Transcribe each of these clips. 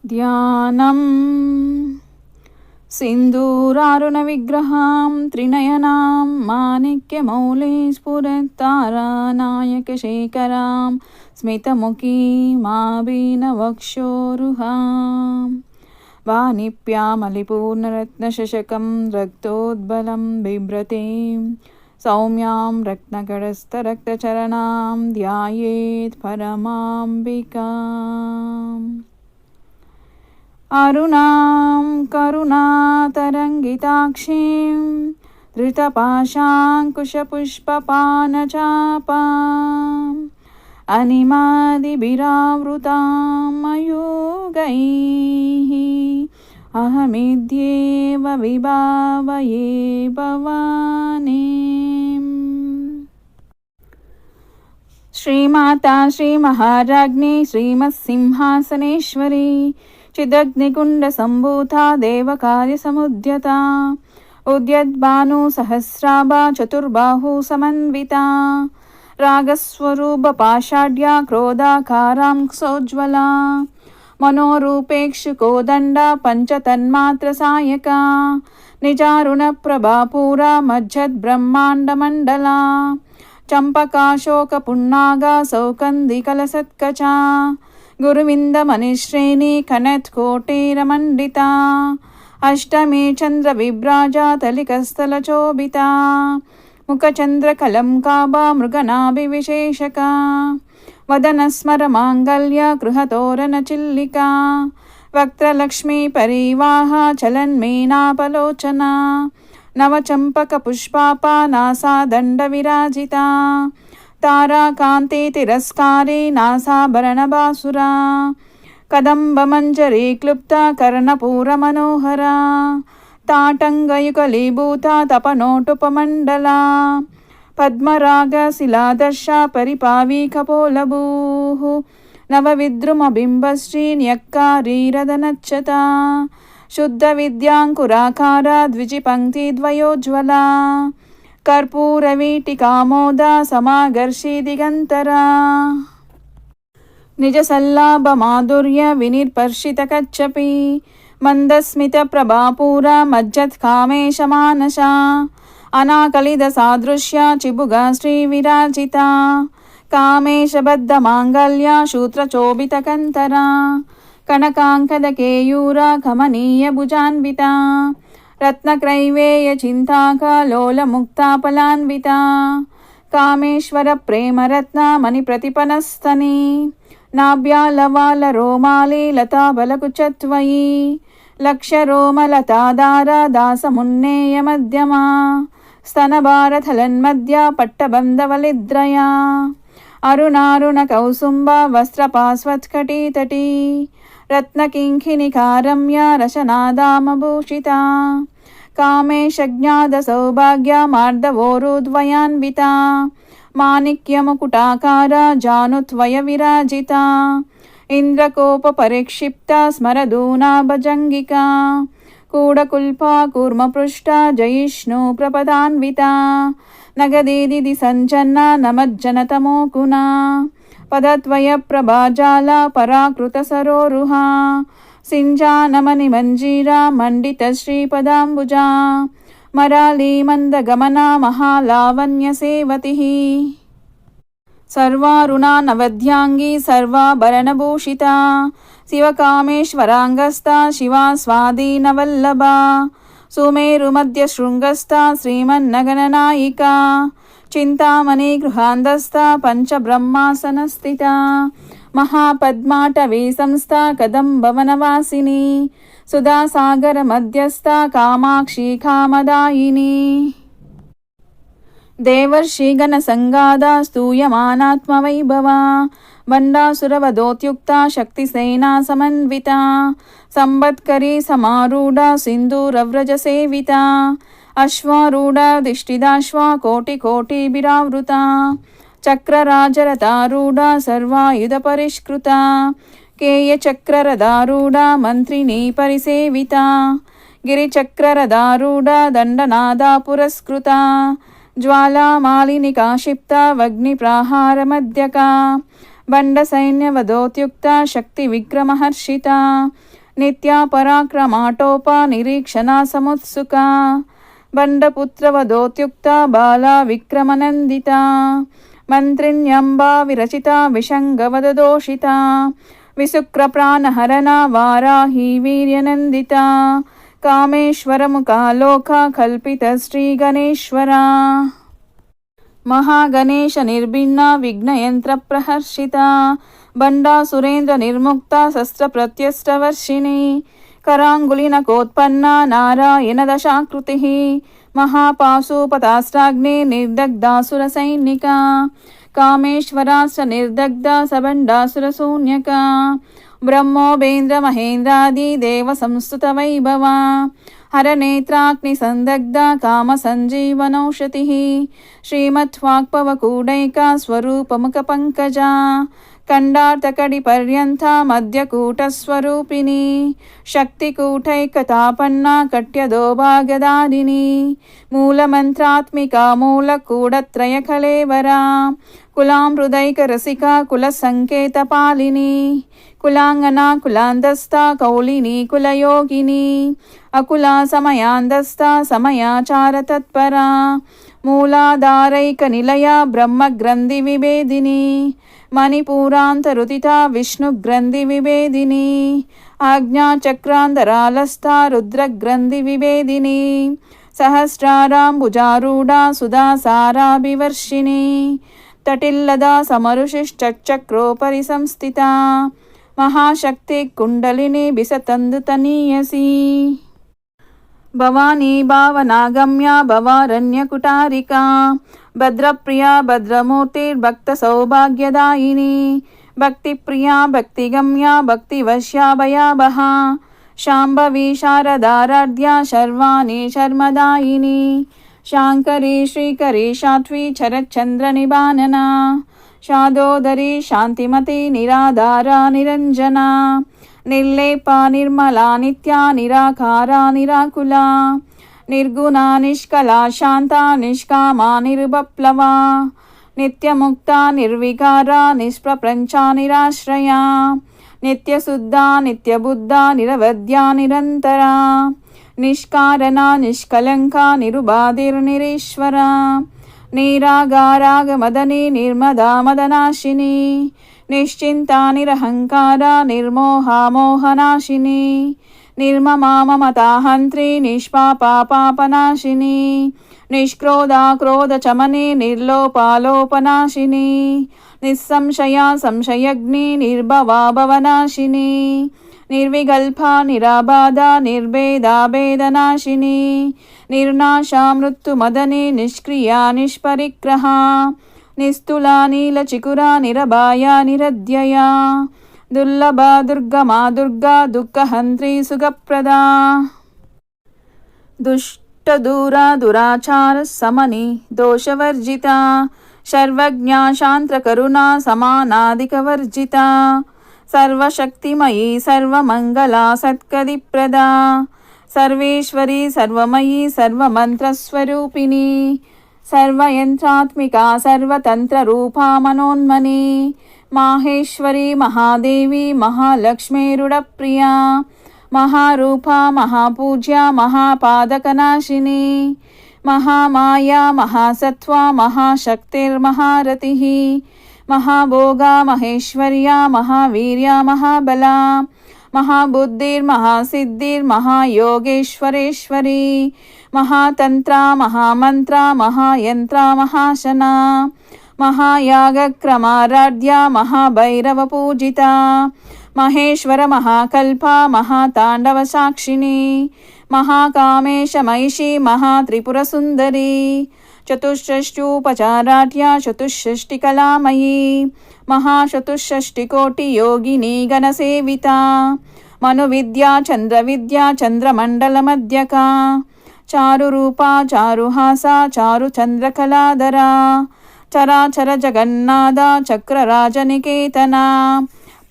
ధ్యానం सिन्दूरारुणविग्रहां त्रिनयनां माणिक्यमौले स्फुरत्तारानायकशेखरां स्मितमुखीमाबीनवक्षोरुहां वाणिप्यामलिपूर्णरत्नशशकं रक्तोद्बलं बिभ्रतीं सौम्यां रत्नकटस्थरक्तचरणां ध्यायेत् परमाम्बिकाम्। अरुणां करुणातरङ्गिताक्षीं धृतपाशाङ्कुशपुष्पपानचापाम् अनिमादिभिरावृतां मयूगैः अहमिद्येव विभावये भवानीम्। श्रीमाता श्रीमहाराज्ञी श्रीमत्सिंहासनेश्वरी चिदग्निकुण्डसम्भूता देवकार्यसमुद्यता उद्यद्भानुसहस्राभा चतुर्बाहु समन्विता रागस्वरूपपाषाढ्या क्रोधाकारांसोज्ज्वला मनोरूपेक्षुकोदण्डा पञ्चतन्मात्रसायका निजारुणप्रभापूरा मज्जद्ब्रह्माण्डमण्डला चम्पकाशोकपुन्नागा सौकन्दिकलसत्कचा गुरुविन्दमनिश्रेणी कनत्कोटेरमण्डिता अष्टमे चन्द्रविभ्राजा तलिकस्थलचोभिता मुखचन्द्रकलङ्काभा मृगनाभिविशेषका वदनस्मरमाङ्गल्य गृहतोरणचिल्लिका वक्त्रलक्ष्मीपरिवाहा चलन्मीनापलोचना नवचम्पकपुष्पापा नासादण्डविराजिता ताराकान्ते तिरस्कारे नासाभरणबासुरा कदम्बमञ्जरी क्लुप्ता कर्णपूरमनोहरा ताटङ्गयुगलीभूता तपनोटुपमण्डला पद्मरागशिलादर्शा परिपावीकपोलभूः नवविद्रुमबिम्बश्रीन्यक्कारीरदनच्छता शुद्धविद्याङ्कुराकारा द्विजिपङ्क्तिद्वयोज्ज्वला कर्पूरवीटिकामोदा समागर्षि दिगन्तरा निजसल्लाभमाधुर्य विनिर्पर्षितकच्छपि मन्दस्मितप्रभापूरा मज्जत्कामेशमानसा अनाकलिदसादृश्या चिबुगा श्रीविराजिता कामेशबद्धमाङ्गल्या शूत्रचोभितकन्तरा कनकाङ्कदकेयूरा कमनीयभुजान्विता रत्नक्रैवेयचिन्ताकलोलमुक्तापलान्विता कामेश्वरप्रेमरत्नमणिप्रतिपनस्तनी नाभ्यालवालरोमाली लताबलकुचत्वयी लक्षरोमलताधारा दासमुन्नेयमध्यमा स्तनभारथलन्मध्या पट्टबन्धवलिद्रया अरुणारुणकौसुम्बा वस्त्रपास्वत्कटीतटी रत्नकिङ्किणिकारम्या रशनादामभूषिता कामेशज्ञादसौभाग्या मार्दवोरुद्वयान्विता माणिक्यमुकुटाकारा जानुत्वयविराजिता इन्द्रकोपपरिक्षिप्ता स्मरदूना भजङ्गिका कूडकुल्पा कूर्मपृष्ठा जयिष्णुप्रपदान्विता नगदेदिदि सञ्चन्ना नमज्जनतमोकुना पदद्वयप्रभाजाला पराकृतसरोरुहा सिञ्जानमणिमञ्जीरा मण्डितश्रीपदाम्बुजा मराली मन्दगमना महालावण्यसेवतिः सर्वारुणा नवध्याङ्गी सर्वाभरणभूषिता शिवकामेश्वराङ्गस्था शिवा स्वाधीनवल्लभा सुमेरुमध्यशृङ्गस्था श्रीमन्नगननायिका चिन्तामणि गृहान्धस्था पञ्चब्रह्मासनस्थिता महापद्माटवी संस्था कदम्बवनवासिनी सुधासागरमध्यस्था कामाक्षी कामदायिनी देवर्षिगणसङ्गादा स्तूयमानात्मवैभवा बण्डासुरवधोत्युक्ता शक्तिसेना समन्विता संवत्करी समारूढा सिन्दूरव्रजसेविता अश्वारूढा दिष्टिदाश्वा कोटिकोटिभिरावृता चक्रराजरथारूढा सर्वायुधपरिष्कृता केयचक्ररथारूढा मन्त्रिणी परिसेविता गिरिचक्ररथारूढा दण्डनादा पुरस्कृता ज्वालामालिनिका क्षिप्ता वग्निप्राहारमध्यका బండసైన్యవదోత్యుక్త శక్తివిక్రమహర్షిత నిత్యా పరాక్రమాటోపా నిరీక్షణా సముత్సుకా బండపుత్రవదోత్యుక్త బాలా విక్రమనందిత మంత్రిణ్యంబా విరచిత విషంగవదదోషిత విశుక్రప్రాణహరణ వారాహి వీర్యనందిత కామేశ్వరముఖాలోక కల్పిత శ్రీగణేశ్వర మహాగణేశ నిర్భిన్న విఘ్నయంత్ర ప్రహర్షిత బండాసురేంద్ర నిర్ముక్త శస్త్ర ప్రత్యష్టవర్షిణి కరాంగులినకోత్పన్న నారాయణ దశాకృతి మహాపాశుపతాస్త్రాగ్ని నిర్దగ్ధాసుర సైనిక కామేశ్వరాస్త్ర నిర్దగ్ధ సబండాసురశూన్యక బ్రహ్మోబేంద్ర మహేంద్రాది దేవ సంస్థుత వైభవ హరనేత్రాగ్ని సందగ్ధ కామ సంజీవనౌషధి శ్రీమద్వాక్పవకూడైక స్వరూపముఖ పంకజ కండార్తకడి పర్యంత మధ్యకూటస్వరూపిణి శక్తికూటైకతాపన్న కట్యదోభాగదారిణి మూలమంత్రాత్మిక మూలకూడత్రయ కళేవరా కులామృదైక రసిక కుల సంకేత పాలిని కులాంగన కులాందస్థ కౌలిని కులయోగిని అకుల సమయాందస్థ సమయాచార తత్పరా మూలాధారైక నిలయ బ్రహ్మగ్రంథి విభేదిని మణిపూరాంతరుదిత విష్ణుగ్రంథి విభేదిని ఆజ్ఞాచక్రాంతరాలస్థ రుద్రగ్రంథి విభేదిని సహస్రారాంబుజారూఢా సుధాసారాభివర్షిణి తటిల్లదా సమరుషిశ్చక్రోపరి సంస్థిత మహాశక్తి కుండలిని బిసతందుతనీయసి భవానీ భావనాగమ్య భవారణ్యకుటారికా భద్రప్రియా భద్రమూర్తిర్భక్త సౌభాగ్యదాయిని భక్తిప్రియా భక్తిగమ్య భక్తివశ్యా భయాభహ శాంభవి శారదారాధ్య శర్వాణి శర్మదాయిని శాంకరీ శ్రీకరీ శాత్వీ శరచంద్ర నిబానన శాదోదరి శాంతిమతి నిరాధారా నిరంజన నిర్లేప నిర్మలా నిత్యా నిరాకారా నిరాకులా నిర్గుణ నిష్కలా శాంత నిష్కామా నిరుపప్లవా నిత్యముక్త నిర్వికార నిష్ప్రపంచ నిరాశ్రయ నిత్యశుద్ధ నిత్యబుద్ధ నిరవధ్య నిరంతర నిష్కారణ నిష్కలంక నిరుబాధిర్నిరీశ్వర నిరాగారాగమదని నిర్మదా మదనాశిని నిశ్చింతా నిరహంకార నిర్మోహామోహనాశిని నిర్మమా మమతాహంత్రి నిష్పాపాపాపనాశిని నిష్క్రోధా క్రోధచమని నిర్లోపాలోపనాశిని నిస్సంశయా సంశయగ్ని నిర్భవా భవనాశిని నిర్వికల్ప నిరాబాధ నిర్భేదాభేదనాశిని నిర్నాశా మృత్యుమదని నిష్క్రియా నిష్పరిగ్రహ నిస్తులా నీలచికురా నిరభాయ నిరధ్యయా దుర్లభ దుర్గమా దుర్గా దుఃఖహంత్రి సుఖప్రదా దుష్టదూరా దురాచార సమని దోషవర్జిత సర్వజ్ఞా శాంత్రకరుణా సమానాధికవర్జిత సర్వశక్తిమయీ సర్వమంగళా సత్కదిప్రదా సర్వేశ్వరీ సర్వమయీ సర్వమంత్రస్వరూపిణి సర్వయంత్రాత్మికా సర్వతంత్రరూపా మనోన్మని మాహేశ్వరీ మహాదేవి మహాలక్ష్మీరుడప్రియా మహారూపా మహాపూజ్య మహాపాదకనాశిని మహామాయా మహాసత్వా మహాశక్తిర్మహారతి మహాభోగా మహేశ్వర్యా మహావీర్య మహాబలా మహాబుద్ధిర్మహాసిద్ధిర్మహాయోగేశ్వరేశ్వరీ మహాతంత్ర మహామంత్ర మహాయంత్ర మహాశనా మహాయాగక్రమారాధ్య మహాభైరవ పూజిత మహేశ్వర మహాకల్ప మహాతాండవ సాక్షిణి మహాకామేశమైషి మహాత్రిపురసుందరి చతుషష్ట్యూపచారాఢ్య చతుషష్టికళామయీ మహాచతుషష్టికోటియోగిని గణసేవిత మనువిద్యా చంద్రవిద్యా చంద్రమండలమధ్యకా చారురూపా చారుహాస చారుచంద్రకళాధరా చరాచర జగన్నాథ చక్రరాజనికేతన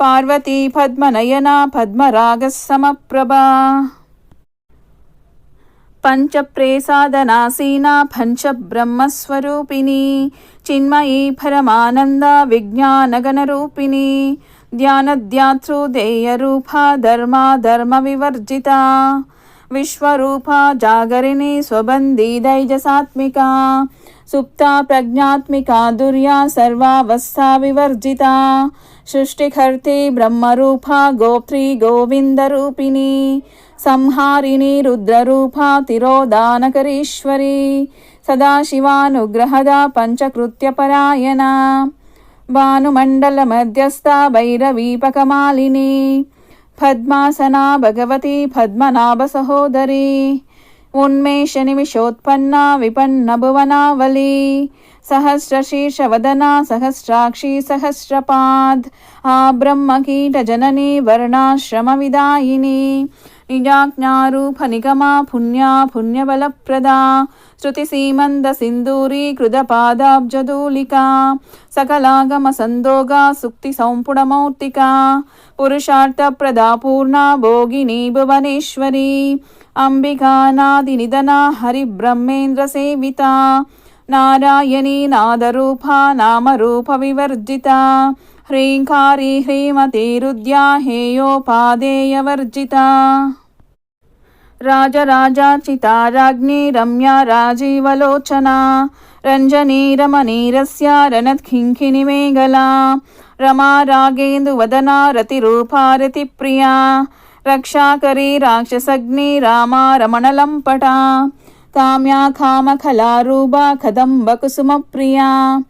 పార్వతీ పద్మనయన పద్మరాగ సమప్రభా పంచప్రేసాదనాసీనా పంచబ్రహ్మస్వరూపిణి చిన్మయీ పరమానంద విజ్ఞానగణరూపిణి ధ్యానధ్యాతృదేయరూపా ధర్మ వివర్జిత విశ్వరూపా జాగరిణి స్వబంధీ దైజసాత్మికా సుప్తా ప్రజ్ఞాత్మికా దుర్యా సర్వావస్థా వివర్జిత సృష్టికర్తి బ్రహ్మరూపా గోప్త్రీ గోవిందరూపిణి సంహారిణి రుద్రరూపా తిరోదానకరీశ్వరి సదాశివానుగ్రహద పంచకృత్యపరాయణ భానుమండల మధ్యస్థ భైరవీపకమాలిని పద్మాసనా భగవతి పద్మనాభ సహోదరి ఉన్మేష నిమిషోత్పన్నా విపన్న భువనావళి సహస్రశీర్షవదనా సహస్రాక్షి సహస్రపాద్ ఆ బ్రహ్మకీట జనని వర్ణాశ్రమ విదాయిని నిజాజ్ఞారూప నిగమా పుణ్యా పుణ్యబలప్రదా శృతి సీమంద సింధూరీ కృతపాదాబ్జదూలికా సకలాగమ సందోగా సుక్తి సౌంపుడమౌర్తికా పురుషార్థ ప్రదా పూర్ణ భోగిని భువనేశ్వరి అంబికానాది నిధనా హరిబ్రహ్మేంద్ర సేవిత నారాయణీ నాదరూపా నామరూప వివర్జిత హ్రీంకారీ హ్రీమతీరుద్యా హేయోపాదేయవర్జిత రాజరాజార్చితా రాజ్ఞీ రమ్యా రాజీవలోచనా రంజనీ రమణీరస్య రణత్కింకిణి మేఘలా రమా రాగేందువదనా రతిరూపా రతిప్రియా రక్షాకరీ రాక్షసగ్ని రామా రమణలంపటా కామ్యా కామకళారూపా కదంబకుసుమప్రియా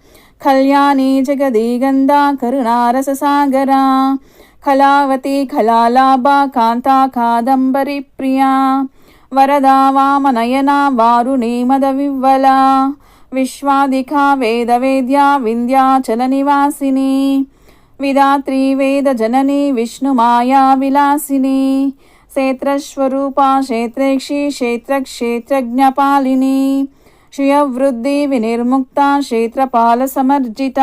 కళ్యాణీ జగదీగంధా కరుణారససాగరా కళావతి కళాలాభా కాంతా కాదంబరి ప్రియా వరదా వామనయనా వారుణీ మదవివ్వలా విశ్వాదికా వేదవేద్యా వింధ్యాచల నివాసిని విధాత్రీ వేద జనని విష్ణుమాయా విలాసిని క్షేత్రస్వరూపా క్షేత్రేక్షి క్షేత్రజ్ఞపాలిని శ్రియవృద్ధి వినిర్ముక్త క్షేత్రపాల సమర్జిత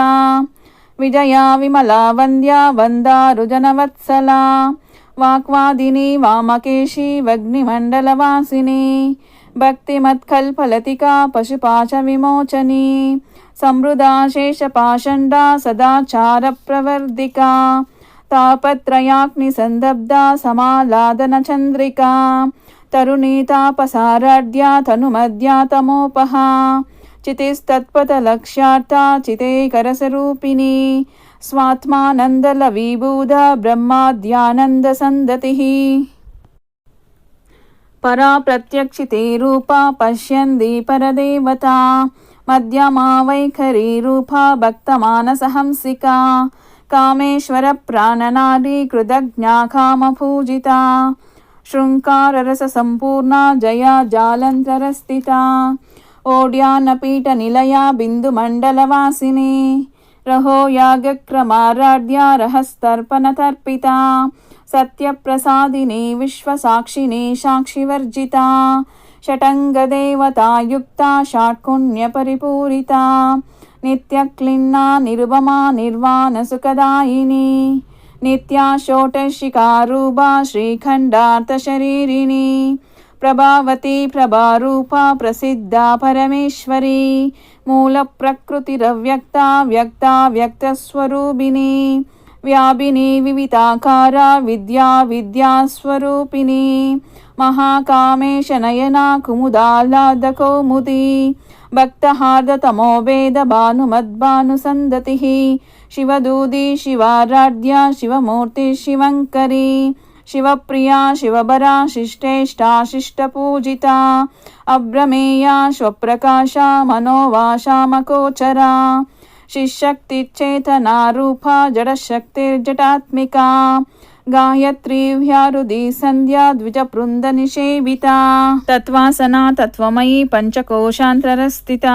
విజయా విమలా వంద్యా వందారుజనవత్సలా వాక్వాదిని వామకేశి వగ్నిమండలవాసిని భక్తిమత్కల్పలతికా పశుపాశ విమోచని సమృదా శేషపాషండా సదాచార ప్రవర్ధికా తాపత్రయాగ్ని సందబ్దా సమాలాదన చంద్రికా తరుణీ తాపసారాధ్యా తనుమధ్యా తమోపహా చితిస్తత్పథలక్ష్యార్థ చితేకరసరూపిణి స్వాత్మానందలవిభూత బ్రహ్మాద్యానంద సందతి పరా ప్రత్యక్షితే రూపా పశ్యంది పరదేవత మధ్యమా వైఖరీ రూపా భక్తమానసహంసికా కామేశ్వర ప్రాణనాడీ కృతజ్ఞా కామపూజితా శృంకారరస సంపూర్ణ జయా జాలంతరస్థితా ఓడ్యానపీఠ నిలయా బిందుమండలవాసిని రహో యాగక్రమారాధ్యా రహస్తర్పణతర్పితా సత్యప్రసాదిని విశ్వసాక్షిని సాక్షివర్జితా షటంగదేవతాయుక్తా షాట్కుణ్యపరిపూరితా నిత్యక్లిన్నా నిరుపమా నిర్వాణసుఖదాయిని నిత్యా షోటశికారూపా శ్రీఖండార్థశరీరిణి ప్రభావతి ప్రభారూపా ప్రసిద్ధా పరమేశ్వరి మూల ప్రకృతిరవ్యక్త వ్యక్త వ్యక్తస్వరూపిణి వ్యాపిని వివితాకార విద్యాస్వరూపిణి మహాకామేశ నయనా కుముదాహ్లాద కౌముది భక్తహార్దతమో వేద భానుమద్భానుసందతి శివదూది శివారాధ్య శివమూర్తి శివంకరి శివప్రియా శివబరా శిష్టేష్టాశిష్టపూజితా అభ్రమేయా స్వప్రకాశ మనోవాశామకోచరా శిశక్తిచేతనారూపా జడశక్తిర్జటాత్మికా గాయత్రీ వ్యారుది సంధ్యా ద్విజబృంద నిషేవితా తత్వాసనా తత్వమయీ పంచకోశాంతరస్థిత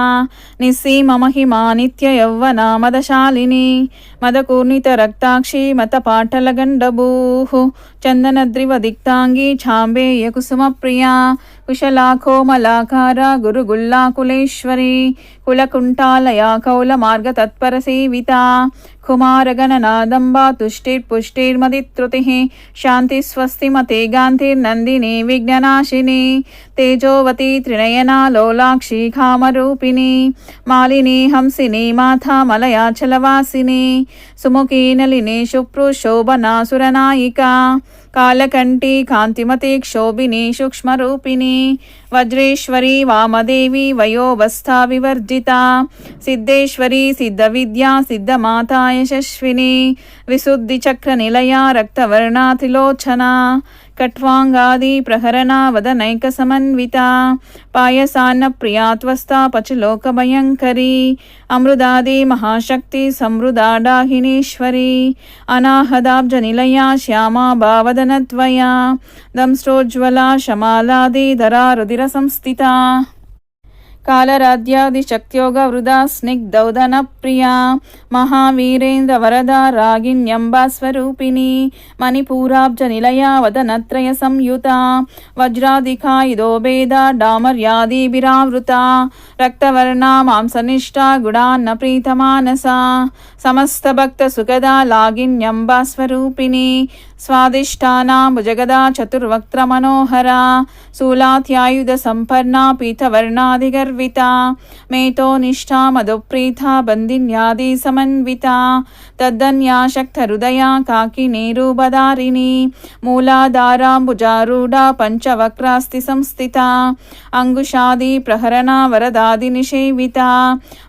నిస్సీమ మహిమా నిత్య యౌవన మదశాలిని మదకూర్ణిత రక్తాక్షి మతపాటలగండభూః చందనద్రివ దిక్తాంగీ ఛాంబేయ కుసుమప్రియా కుశలాఖోమలాకార గురుగుల్లాకులేశ్వరి కులకుంఠాలయా కౌల మార్గ తత్పర సేవితా कुमारगणनादम्बा तुष्टिर्पुष्टिर्मतित्रुतिः शान्ति स्वस्तिमते गान्धिर्नन्दिनी विघ्ननाशिनी तेजोवती त्रिनयना लोलाक्षी कामरूपिणी मालिनी हंसिनी माथा मलयाचलवासिनी सुमुखी नलिनी शुभ्रुशोभना सुरनायिका कालकंठी कांतिमती क्षोभिनी सूक्ष्मरूपिणी वज्रेश्वरी वामदेवी वयोवस्था विवर्जिता सिद्धेश्वरी सिद्धविद्या सिद्धमाता यशस्विनी विशुद्धिचक्रनिलया रक्तवर्णा त्रिलोचना कट्वांगादि प्रहरणा वदनैकसमन्विता पायसान्नप्रिया त्वस्ता पचलोकभयङ्करी अमृदादि महाशक्ति समृदा डाहिनीश्वरी अनाहदाब्जनिलया श्यामा भावदनद्वया दंष्ट्रोज्ज्वला शमालादिधरा रुधिरसंस्थिता कालराध्यादिशक्त्योगवृदा स्निग्धौदनप्रिया महावीरेन्द्र वरदा रागिण्यम्बास्वरूपिणी मणिपूराब्जनिलया वदनत्रय संयुता वज्रादिकायुधो भेदा डामर्यादिभिरावृता रक्तवर्णा मांसनिष्ठा गुणान्नप्रीतमानसा समस्तभक्तसुखदा लागिन्यम्बास्वरूपिणी स्वादिष्ठानां भुजगदा चतुर्वक्त्रमनोहरा शूलात्यायुधसम्पन्ना पीतवर्णाधिगर्विता मेतोनिष्ठा मधुप्रीता बन्दिन्यादिसमन्विता तद्धन्याशक्तहृदया काकिनीरूपधारिणी मूलाधाराम्बुजारूढा पञ्चवक्रास्ति संस्थिता अङ्कुशादि प्रहरणा वरदादिनिषेविता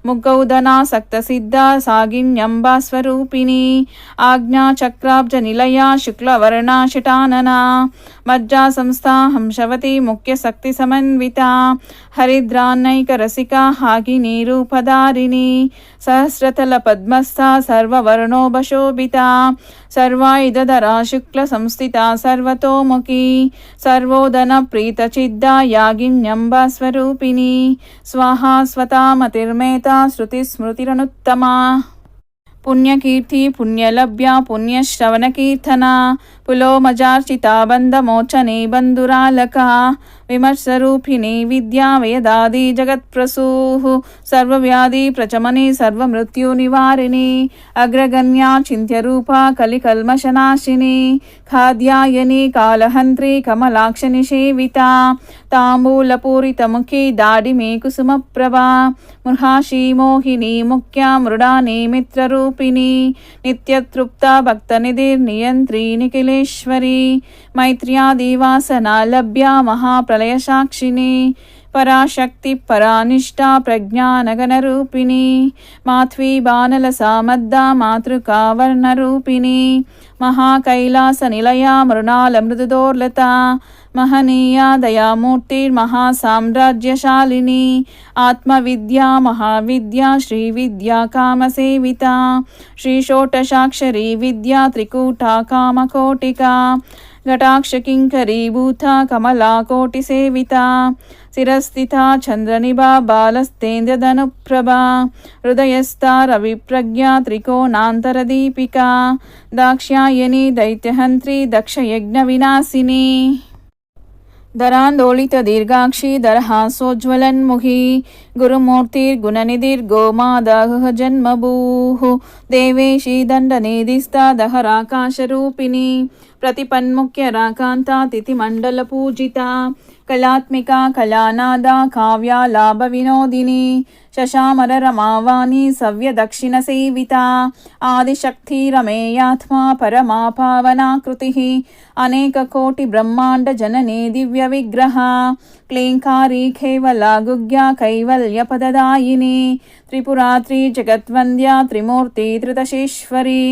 मुखौदनासक्तसिद्धा सागिन्यम्बास्वरूपिणी आज्ञाचक्राब्जनिलया शुक्लवर्णा शटानना मज्जा संस्था हंसवती मुख्यशक्ति समन्विता हरिद्रान्नैकरसिका हागिनीरूपधारिणी सहस्रतल पद्मस्था सर्ववर्णोपशोभिता सर्वायुधधरा शुक्लसंस्थिता सर्वतोमुखी सर्वोदन प्रीतचिद्दा यागिन्यम्बास्वरूपिणी स्वाहा स्वता मतिर्मेता श्रुतिस्मृतिरनुत्तमा पुण्यकीर्ति पुण्यलभ्या पुण्यश्रवणकीर्तना पुलोमजार्चिता बन्धमोचने बन्धुरालका विमर्शरूपिणी विद्या वेदादि जगत्प्रसूः सर्वव्याधि प्रचमने सर्वमृत्युनिवारिणी अग्रगण्या चिन्त्यरूपा कलिकल्मषनाशिनी खाद्यायनी कालहन्त्री कमलाक्षनिषेविता ताम्बूलपूरितमुखी दाडिमे कुसुमप्रभा मृहाशी मोहिनी मुख्या मृडानी मित्ररूपिणी नित्यतृप्ता भक्तनिधिर्नियन्त्री निखिलेश्वरी मैत्र्यादिवासना लभ्या महाप्रलयसाक्षिणी पराशक्ति परानिष्ठा प्रज्ञानगणरूपिणी माध्वी बानलसामद्दा मातृका वर्णरूपिणी महाकैलासनिलया मृणालमृदुदोर्लता महनीया दयामूर्तिर्महासाम्राज्यशालिनी आत्मविद्या महाविद्या श्रीविद्या कामसेविता श्रीषोडशाक्षरी विद्या त्रिकूटा कामकोटिका घटाक्षकिङ्करीभूता कमलाकोटिसेविता शिरस्थिता चन्द्रनिभा बालस्तेन्द्रधनुप्रभा हृदयस्था रविप्रज्ञा त्रिकोणान्तरदीपिका दाक्ष्यायनी दैत्यहन्त्री दक्षयज्ञविनाशिनी धरान्दोलित दीर्घाक्षी दरहासोज्ज्वलन्मुखी गुरुमूर्तिर्गुणनिधिर्गोमादः जन्मभूः देवेशी दण्डनिधिस्था दहराकाशरूपिणी प्रतिपन्मुख्यराकान्ता तिथिमण्डलपूजिता कलात्मिका कलानादा काव्यालाभविनोदिनी शशामररमावाणी सव्यदक्षिणसेविता आदिशक्तिरमेयात्मा परमा पावनाकृतिः अनेककोटिब्रह्माण्डजननी दिव्यविग्रहा क्लीङ्कारी केवला गुग्या कैवल्यपददायिनी त्रिपुरात्री जगद्वन्द्या त्रिमूर्ति त्रिदशेश्वरी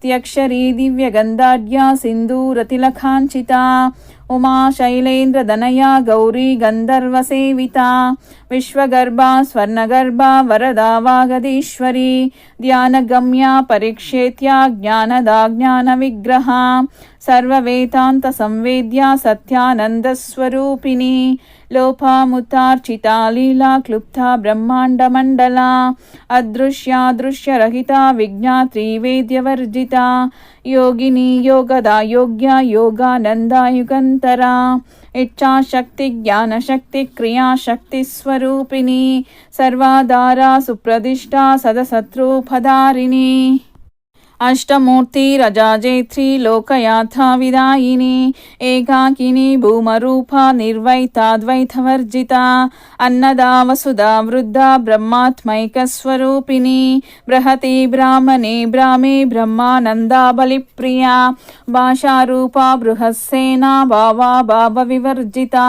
त्यक्षरी दिव्यगन्धाढ्या सिन्दूरतिलकाञ्चिता उमा शैलेन्द्रदनया गौरी गन्धर्वसेविता विश्वगर्भा स्वर्णगर्भा वरदा वागदीश्वरी ध्यानगम्या परीक्षेत्या ज्ञानदा ज्ञानविग्रहा सर्ववेदान्तसंवेद्या सत्यानन्दस्वरूपिणी लोपामुतार्चिता लीला क्लुप्ता ब्रह्माण्डमण्डला अदृश्यादृश्यरहिता विज्ञात्री वेद्यवर्जिता योगिनी योगदा योग्या योगानन्दा युगन्तरा इच्छाशक्ति ज्ञानशक्ति क्रियाशक्ति स्वरूपिणी सर्वाधारा सुप्रदिष्टा सदशत्रुपधारिणी अष्टमूर्तिरजाजेत्री लोकयात्रा विदायिनी एकाकिनी भूमरूपा निर्वैताद्वैतवर्जिता अन्नदा वसुधा वृद्धा ब्रह्मात्मैकस्वरूपिणी बृहती ब्राह्मणे ब्राह्मे ब्रह्मानन्दा बलिप्रिया भाषारूपा बृहस्सेना भावा भावविवर्जिता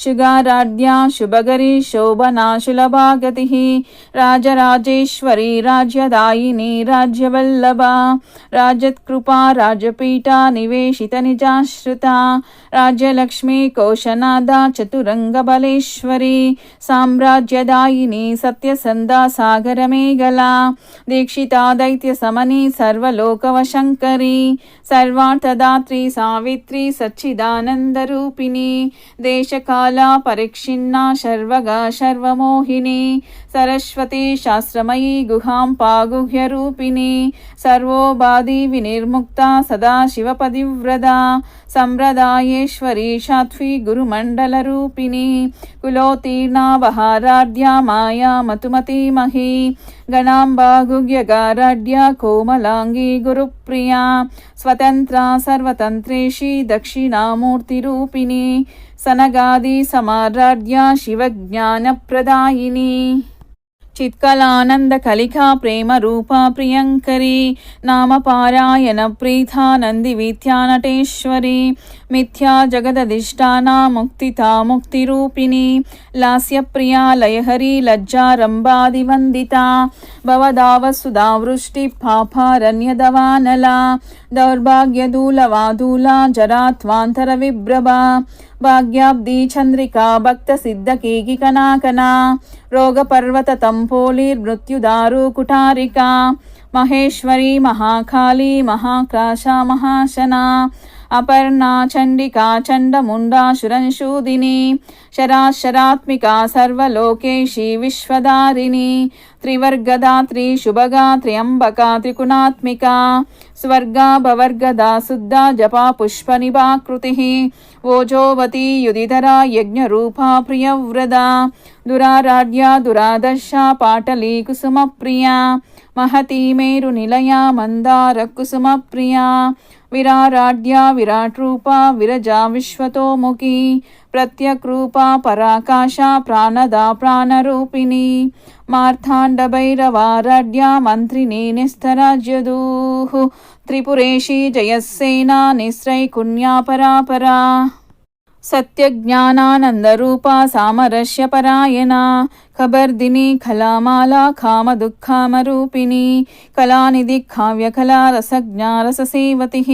शुगाराध्या शुभगरी शोभना शुलभागतिः राजराजेश्वरी राज्यदायिनी राज्यवल्लभा राजत्कृपा राजपीठा निवेशित निजाश्रिता राज्यलक्ष्मी कोशनादा चतुरंगबलेश्वरी साम्राज्यदायिनी सत्यसंधा सागरमेघला दीक्षिता दैत्यसमनी सर्वलोकवशङ्करी सर्वार्थदात्री सावित्री सच्चिदानन्दरूपिणी देशकाला परिच्छिन्ना शर्वगा शर्वमोहिनी सरस्वती शास्त्रमयी गुहां पागुह्यरूपिणी सर्वोपाधि विनिर्मुक्ता सदा शिवपतिव्रता संप्रदायेश्वरी साध्वी गुरुमण्डलरूपिणी कुलोत्तीर्णा वहाराध्या माया मधुमतीमही गणाम्बा गुह्यगाराध्या कोमलांगी गुरुप्रिया स्वतन्त्रा सर्वतन्त्रेशी दक्षिणामूर्तिरूपिणी सनगादि समाराध्या शिवज्ञानप्रदायिनी चित्कलानंद कलिका प्रेम रूपा प्रियंकरी नाम पारायण प्रीता नंदी विद्या नटेश्वरी मिथ्या जगदधिष्ठाना मुक्तिता मुक्तिरूपिणी लास्य प्रिया लयहरी लज्जा रंबादिवंदिता भवदावसुधा वृष्टि पापारण्यदवानला दौर्भाग्यदूलवादूला जरात्वांतर विभ्रभा भाग्याब्दी चंद्रिका भक्त सिद्धकेकी कनाकना रोगपर्वत तंपोलिर्मृत्युदारु कुटारिका महेश्वरी महाकाली महाक्राशा महाशना अपर्णा चंडिका चंडमुंडा शुरंशूदिनी शराशरात्मिका सर्वलोकेशी विश्वदारिणी त्रिवर्गदात्री शुभगा त्र्यंबका त्रिगुणात्मिका स्वर्गा भवर्गदा शुद्धा जपा पुष्पनिभाकृतिः ओजोवती युधिधरा यज्ञरूपा प्रियव्रता दुराराध्या दुरादर्शा पाटली कुसुमप्रिया महती मेरुनिलया मंदार कुसुमप्रिया विराराध्या विराट रूपा विरजा विश्वतोमुखी प्रत्यक्रूपा पराकाशा प्राणदा प्राणरूपिणी मार्तांड भैरवाराध्या मंत्रिणी निस्तराज्यदूः त्रिपुरेशी जयसेना निस्त्रैकुण्या परापरा सत्यज्ञानानंद रूपा सामरस्य परायणा खबर्दिनी खलामाला काम दुःखामरूपिणी कलानिधि काव्यकला रसज्ञा रससेवतिः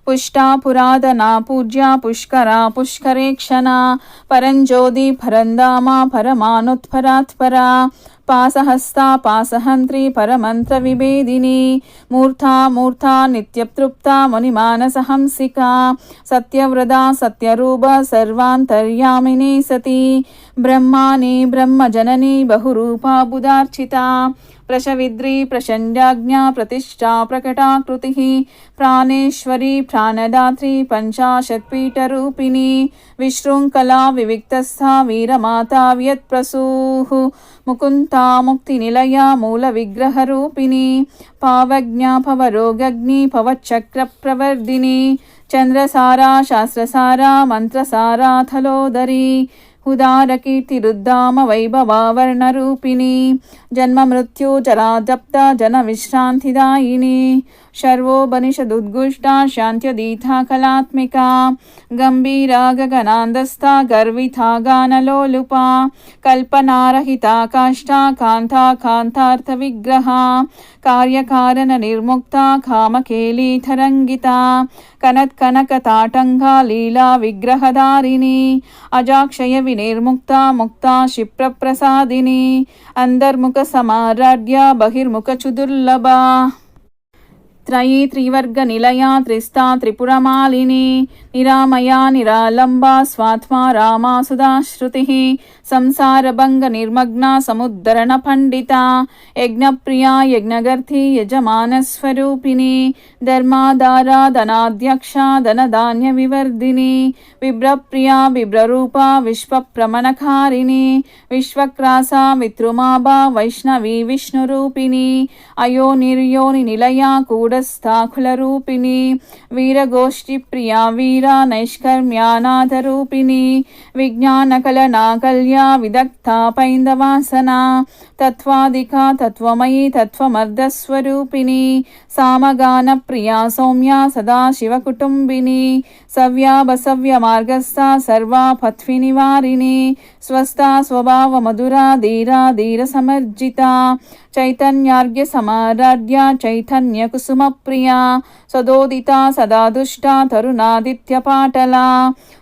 पुष्टा पुरातना पूज्या पुष्करा पुष्करेक्षणा परंज्योति परंदामा परमानुत्परात्परा पासहस्ता पासहंत्री परमंत्र विभेदिनी मूर्ता मूर्ता नित्यतृप्ता मुनिमानसहंसिका सत्यव्रता सत्यरूप सर्वान्तर्यामिनी सती ब्रह्माणी ब्रह्मजननी बहुरूपा बुधार्चिता प्रशविद्री प्रचंडाज्ञा प्रतिष्ठा प्रकटाकृतिः प्राणेश्वरी प्राणदात्री पंचाशत्पीठरूपिणी विशृंखला विविक्तस्था वीरमाता व्यत्प्रसूः मुकुन्ता मुक्तिनिलया मूलविग्रहरूपिणी पावज्ञा पवरोगग्नि पवच्चक्रप्रवर्धिनी चंद्रसारा शास्त्रसारा मंत्रसारा थलोदरी उदारकीर्तिरुद्धाम वैभवावर्णरूपिणी जन्म मृत्यु जराजप्ता जन विश्रांतिदायिनी शर्वोपनिषदुद्गुष्टा शान्त्यदीता कलात्मिका गंभीरा गगनान्दस्था गर्विता गानलोलुपा कल्पनारहिता काष्ठा कांता कांतार्थविग्रहा कार्यकारण निर्मुक्ता कामकेली तरंगिता कनत्कनकताटंगा लीला विग्रहधारिणी अजाक्षय विनिर्मुक्ता मुक्ता क्षिप्रप्रसादिनी अंतर्मुख समाराध्या बहिर्मुख चुदुर्लभा त्रयी त्रिवर्ग निलया त्रिस्ता त्रिपुरमालिनी निरामया निरालंबा स्वात्मा रामा सुधा श्रुतिः సంసారభంగ నిర్మగ్న సముద్ధరణ పండిత యజ్ఞప్రియా యజ్ఞగర్థి యజమానస్వరూపిణి ధర్మాధార ధనాధ్యక్ష ధనధాన్య వివర్ధిని విభ్రప్రియా విభ్రరూప విశ్వప్రమణకారిణి విశ్వక్రాస వితృమాభా వైష్ణవి విష్ణురూపిణి అయోనిర్యోని నిలయ కూడస్థాకులరూపిణి వీరగోష్ఠి ప్రియా వీర నైష్కర్మ్యానాథరూపిణి విజ్ఞానకలనా కల్యా విదగ్ధ పైందవాసన తత్వాదిక తత్వమయీ తత్వమర్ధస్వరూపిణి సామగాన ప్రియా సౌమ్య సదాశివకుటుంబిని సవ్యాభసవ్య మార్గస్థ సర్వాపథ్వి నివారిణి స్వస్థ స్వభావ మధురా ధీరా ధీర సమర్జిత చైతన్యార్ఘ్య సమారాధ్య చైతన్య కుసుమ ప్రియా సదోదిత సదా దుష్ట తరుణాదిత్య పాటల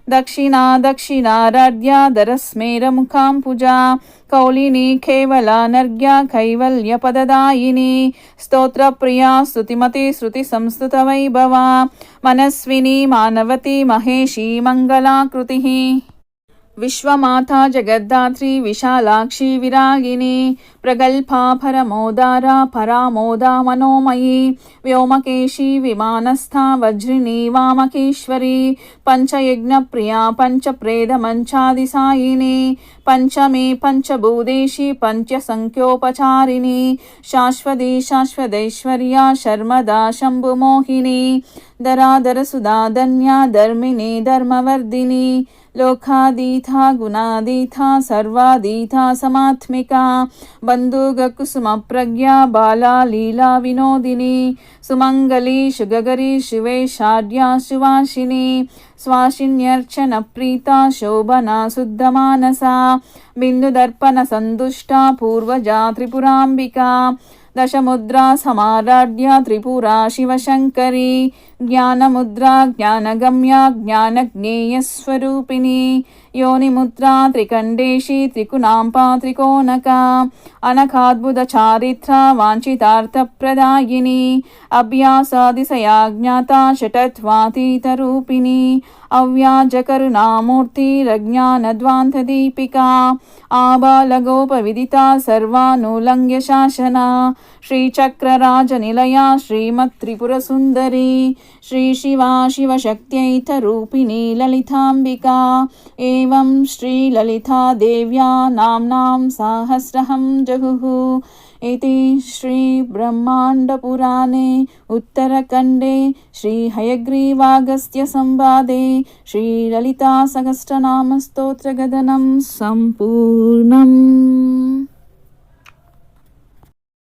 దక్షిణా దక్షిణారాధ్య దరస్మేర ముఖాంపుజా కౌలిని కేవలానర్ఘ్య కైవల్య పదదాయిని స్తోత్ర ప్రియా స్తుతిమతి శృతి సంస్థుత వైభవ మనస్విని మానవతి మహేషి మంగళాకృతి విశ్వమాతా జగద్ధాత్రి విశాలాక్షి విరాగిని ప్రగల్భా పరమోదారా పరామోదా మనోమయీ వ్యోమకేశి విమానస్థ వజ్రిని వామకేశ్వరి పంచయజ్ఞ ప్రియా పంచప్రేద మంచాదిసాయిని పంచమే పంచభూదేశి పంచసంఖ్యోపచారిణి శాశ్వతి శాశ్వతైశ్వర్య శర్మదా శంభుమోహిని ధరాధర సుధాధన్య ధర్మిణి ధర్మవర్ధిని లోకాదీతా గుణాదీతా సర్వాదీతా సమాత్మికా బంధుగ కుసుమ ప్రజ్ఞా బాలా లీలా వినోదిని సుమంగళి శుగగరి శివేశాఢ్య శివాశిని స్వాశిన్యర్చన ప్రీత శోభన శుద్ధమానస బిందుదర్పణ సందుష్ట పూర్వజా త్రిపురాంబికా దశముద్రా సమారాధ్య త్రిపురా శివశంకరి జ్ఞానముద్రా జ్ఞానగమ్య జ్ఞానజ్ఞేయస్వరూపిణి యోనిముద్రా త్రికండేశి త్రికుణాంపా త్రికోణక అనఖాద్భుత చారిత్ర వాంఛితార్థప్రదాయిని అభ్యాసాదిశయా జ్ఞాత షటత్వాతీతరూపిణి అవ్యాజకరుణామూర్తిరజ్ఞానధ్వాంతదీపికా ఆబాలగోపవిదిత సర్వానులంఘ్య శాసన శ్రీచక్రరాజనిలయా శ్రీమత్త్రిపురసుందరి శ్రీ శివా శివశక్త్యైతరూపిణి లలితాంబికా ఏవం శ్రీలలితా దేవ్యా నామ్నాం సహస్రహం జగుః इति श्री ब्रह्मांडपुराणे उत्तरखंडे श्री हयग्रीवागस्त्य संवादे श्री ललिता सहस्रनाम स्तोत्रगदनं संपूर्णम्।